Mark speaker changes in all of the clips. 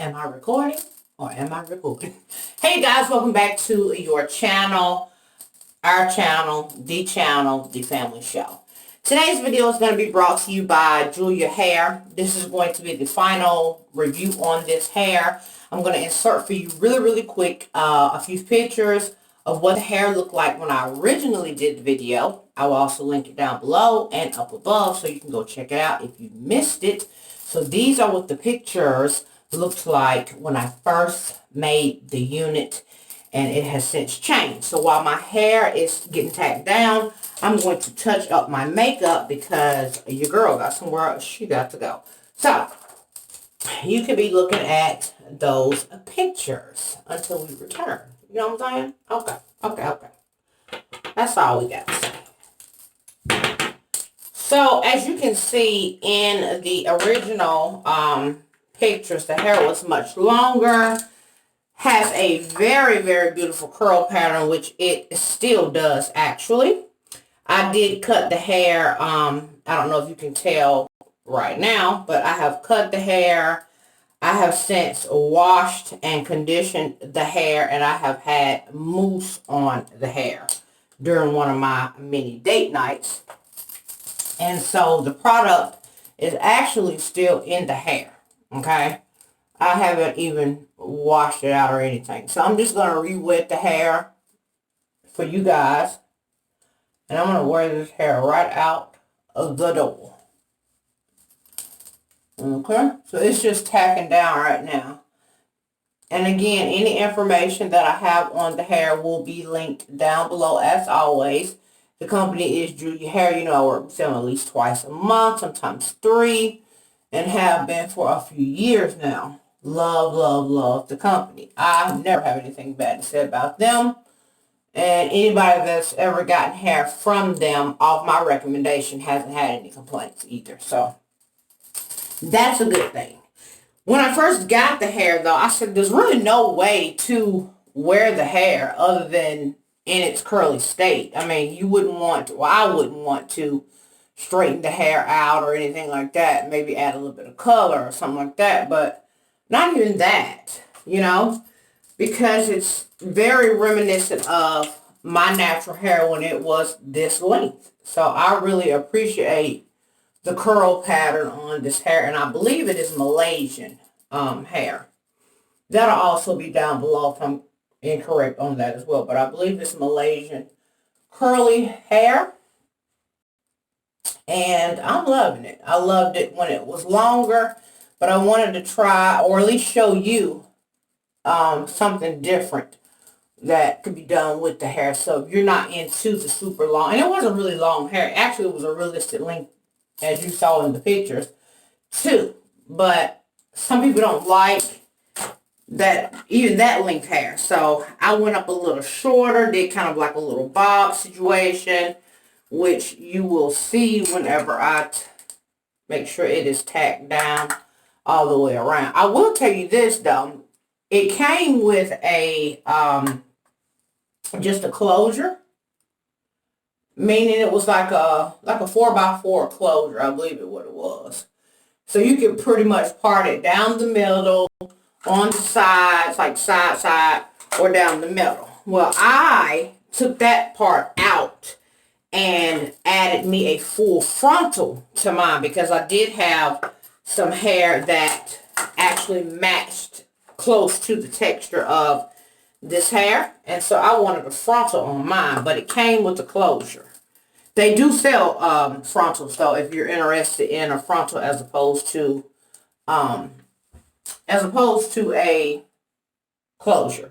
Speaker 1: Am I recording or am I recording? Hey guys, welcome back to your channel, our channel, the family show. Today's video is going to be brought to you by Julia Hair. This is going to be the final review on this hair. I'm going to insert for you really quick a few pictures of what the hair looked like when I originally did the video. I will also link it down below and up above so you can go check it out if you missed it. So these are what the pictures looked like when I first made the unit, and it has since changed. So while my hair is getting tacked down, I'm going to touch up my makeup because your girl got somewhere she got to go. So you could be looking at those pictures until we return. You know what I'm saying? Okay. That's all we got to say. So as you can see in the original pictures, the hair was much longer, has a very beautiful curl pattern, which it still does actually. I did cut the hair, I don't know if you can tell right now, but I have cut the hair. I have since washed and conditioned the hair, and I have had mousse on the hair during one of my mini date nights. And so the product is actually still in the hair, okay? I haven't even washed it out or anything. So I'm just going to re-wet the hair for you guys. And I'm going to wear this hair right out of the door. Okay? So it's just tacking down right now. And again, any information that I have on the hair will be linked down below as always. The company is Julia Hair. You know, I work with them at least twice a month, sometimes 3, and have been for a few years now. Love the company. I never have anything bad to say about them. And anybody that's ever gotten hair from them off my recommendation hasn't had any complaints either. So that's a good thing. When I first got the hair, though, I said there's really no way to wear the hair other than in its curly state. I mean, you wouldn't want to, well, I wouldn't want to straighten the hair out or anything like that. Maybe add a little bit of color or something like that. But not even that, you know, because it's very reminiscent of my natural hair when it was this length. So I really appreciate the curl pattern on this hair, and I believe it is Malaysian hair. That'll also be down below if I'm incorrect on that as well, but I believe it's Malaysian curly hair, and I'm loving it. I loved it when it was longer, but I wanted to try, or at least show you something different that could be done with the hair. So if you're not into the super long, and it wasn't really long hair, actually it was a realistic length as you saw in the pictures too, but some people don't like that, even that length hair. So I went up a little shorter, did kind of like a little bob situation, which you will see whenever I make sure it is tacked down all the way around. I will tell you this though, it came with a just a closure, meaning it was like a 4x4 closure, I believe it what it was. So you can pretty much part it down the middle, on the sides, like side, or down the middle. Well, I took that part out and added me a full frontal to mine because I did have some hair that actually matched close to the texture of this hair, and so I wanted a frontal on mine, but it came with a closure. They do sell frontals though if you're interested in a frontal as opposed to a closure.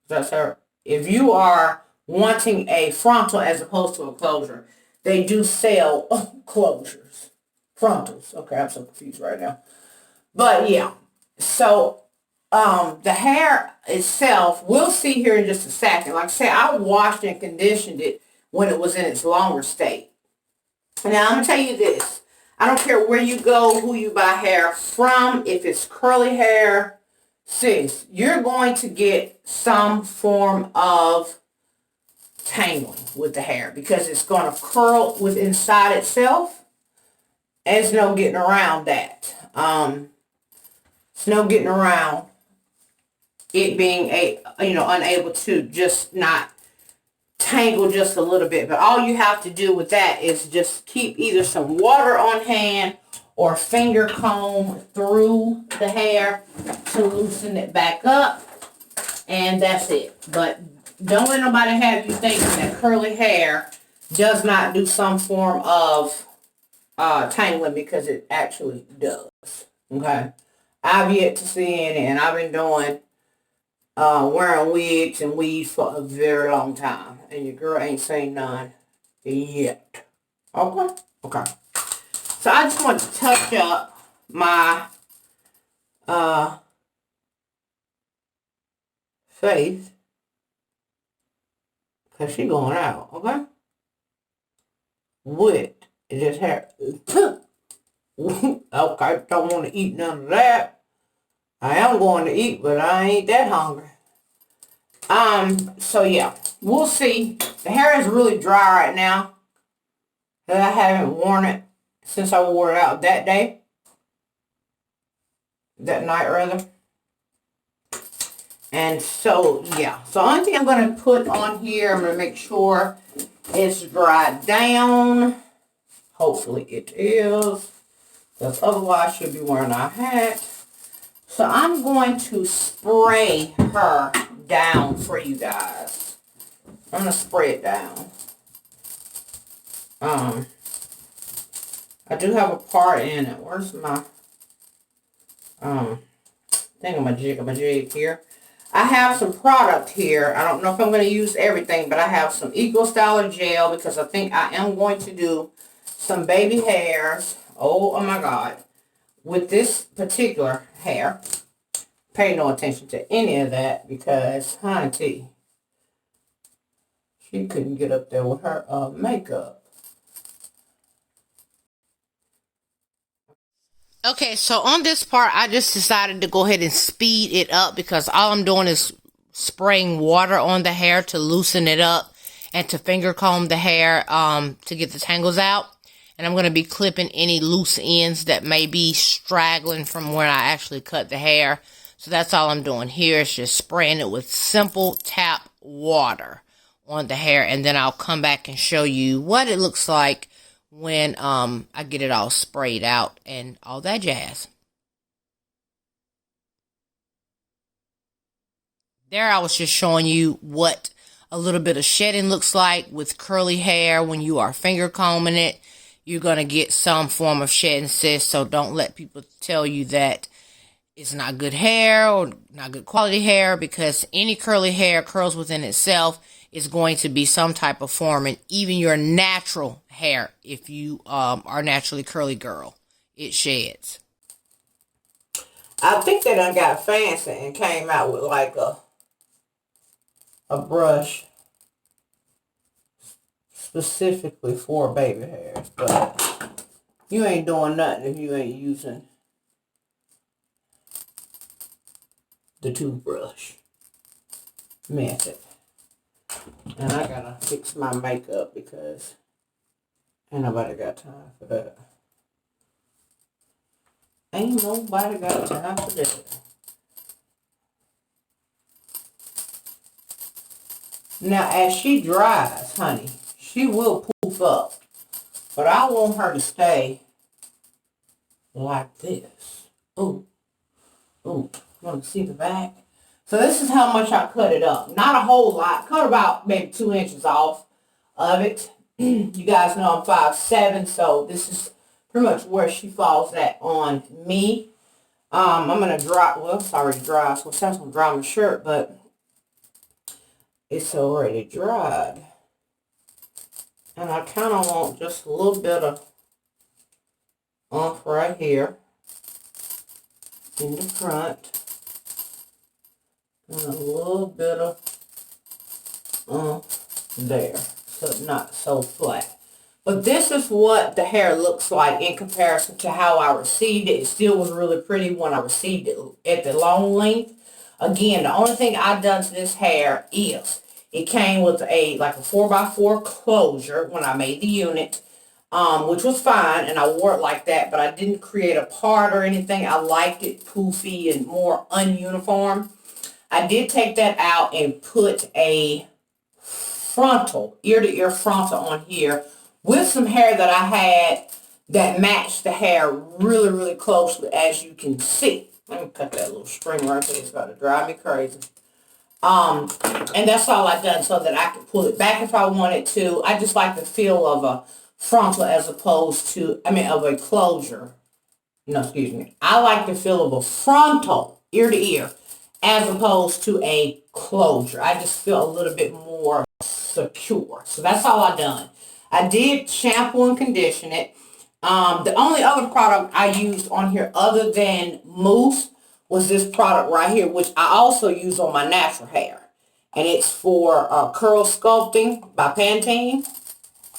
Speaker 1: That's her. If you are wanting a frontal as opposed to a closure, they do sell closures. Frontals. Okay, I'm so confused right now. But yeah, so the hair itself, we'll see here in just a second. Like I said, I washed and conditioned it when it was in its longer state. Now, I'm going to tell you this. I don't care where you go, who you buy hair from, if it's curly hair, sis, you're going to get some form of tangling with the hair because it's going to curl with inside itself. And there's no getting around that. There's no getting around it being unable to just not tangle just a little bit. But all you have to do with that is just keep either some water on hand or finger comb through the hair to loosen it back up, and that's it. But don't let nobody have you thinking that curly hair does not do some form of tangling, because it actually does. Okay, I've yet to see any, and I've been doing wearing wigs and weaves for a very long time, and your girl ain't seen none yet. Okay. So I just want to touch up my face, because she going out, okay? With this hair. Okay, don't want to eat none of that. I am going to eat, but I ain't that hungry. So yeah, we'll see. The hair is really dry right now, and I haven't worn it since I wore it out that day. That night, rather. And so, yeah. So, only thing I'm going to put on here, I'm going to make sure it's dried down. Hopefully it is, because otherwise she'll be wearing our hat. So, I'm going to spray her down for you guys. I'm going to spray it down. I do have a part in it. Where's my thingamajig here? I have some product here. I don't know if I'm going to use everything, but I have some Eco Styler gel, because I think I am going to do some baby hairs. Oh my God. With this particular hair, pay no attention to any of that, because Hunty, she couldn't get up there with her makeup. Okay, so on this part, I just decided to go ahead and speed it up, because all I'm doing is spraying water on the hair to loosen it up and to finger comb the hair to get the tangles out. And I'm going to be clipping any loose ends that may be straggling from where I actually cut the hair. So that's all I'm doing here, is just spraying it with simple tap water on the hair. And then I'll come back and show you what it looks like when I get it all sprayed out and all that jazz. There I was just showing you what a little bit of shedding looks like with curly hair. When you are finger combing it, you're going to get some form of shedding, sis. So don't let people tell you that it's not good hair or not good quality hair, because any curly hair curls within itself is going to be some type of form, and even your natural hair, if you are naturally curly girl, it sheds. I think they done got fancy and came out with like a brush specifically for baby hairs, but you ain't doing nothing if you ain't using the toothbrush method. And I gotta fix my makeup, because ain't nobody got time for that. Ain't nobody got time for that. Now, as she dries, honey, she will poof up. But I want her to stay like this. Ooh. Ooh. You want to see the back? So this is how much I cut it up. Not a whole lot. Cut about maybe 2 inches off of it. You guys know I'm 5'7", so this is pretty much where she falls at on me. I'm going to dry, well, it's already dry, so it's not going to dry my shirt, but it's already dried. And I kind of want just a little bit of right here in the front. And a little bit of there, so it's not so flat. But this is what the hair looks like in comparison to how I received it. It still was really pretty when I received it at the long length. Again, the only thing I've done to this hair is it came with like a 4x4 closure when I made the unit, which was fine, and I wore it like that, but I didn't create a part or anything. I liked it poofy and more ununiform. I did take that out and put a frontal, ear-to-ear frontal on here with some hair that I had that matched the hair really, really closely, as you can see. Let me cut that little string right there. It's about to drive me crazy. And that's all I've done so that I can pull it back if I wanted to. I just like the feel of a frontal as opposed to, of a closure. No, excuse me. I like the feel of a frontal, ear to ear, as opposed to a closure. I just feel a little bit more secure. So that's all I've done. I did shampoo and condition it. The only other product I used on here other than mousse was this product right here, which I also use on my natural hair. And it's for curl sculpting by Pantene.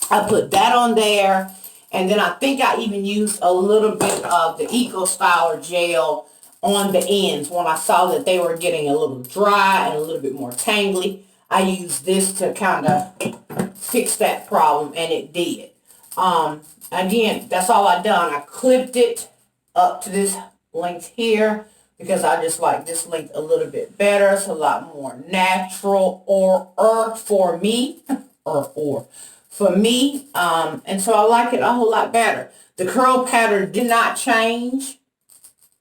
Speaker 1: I put that on there. And then I think I even used a little bit of the Eco Styler gel on the ends when I saw that they were getting a little dry and a little bit more tangly. I used this to kind of fix that problem, and it did. Again, that's all I done. I clipped it up to this length here because I just like this length a little bit better. It's a lot more natural for me. For me, and so I like it a whole lot better. The curl pattern did not change.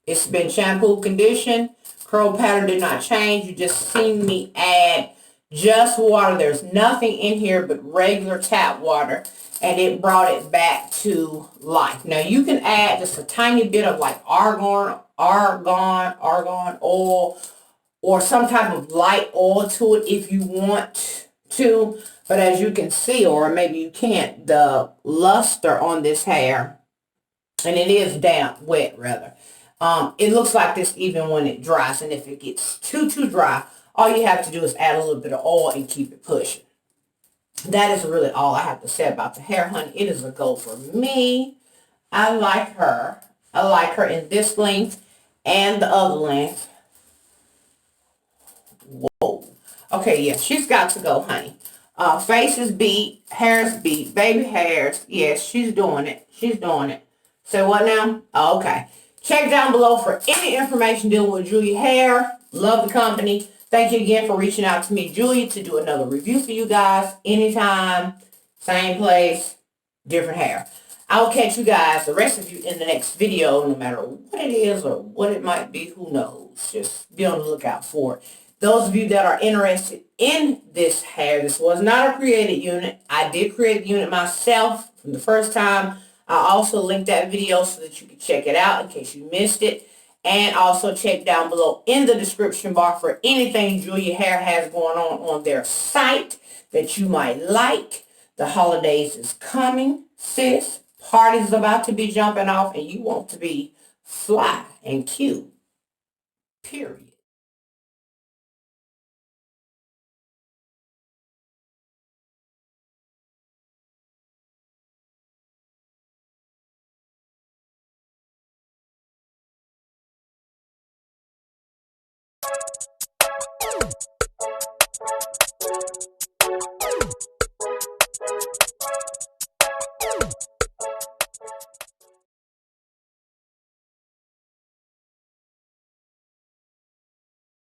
Speaker 1: It's been shampoo, conditioned. Curl pattern did not change. You just seen me add just water. There's nothing in here but regular tap water, and it brought it back to life. Now you can add just a tiny bit of like argan oil or some type of light oil to it if you want to. But as you can see, or maybe you can't, the luster on this hair, and it is damp, wet rather, it looks like this even when it dries. And if it gets too dry, all you have to do is add a little bit of oil and keep it pushing. That is really all I have to say about the hair, honey. It is a go for me. I like her. I like her in this length and the other length. Whoa. Okay, yeah, she's got to go, honey. Face is beat, hair is beat, baby hairs. Yes, she's doing it. She's doing it. So what now? Oh, okay. Check down below for any information dealing with Julia Hair. Love the company. Thank you again for reaching out to me, Julia, to do another review for you guys. Anytime, same place, different hair. I'll catch you guys, the rest of you, in the next video, no matter what it is or what it might be. Who knows? Just be on the lookout for it. Those of you that are interested in this hair, this was not a created unit. I did create the unit myself from the first time. I also linked that video so that you can check it out in case you missed it. And also check down below in the description bar for anything Julia Hair has going on their site that you might like. The holidays is coming, sis. Party's about to be jumping off, and you want to be fly and cute. Period.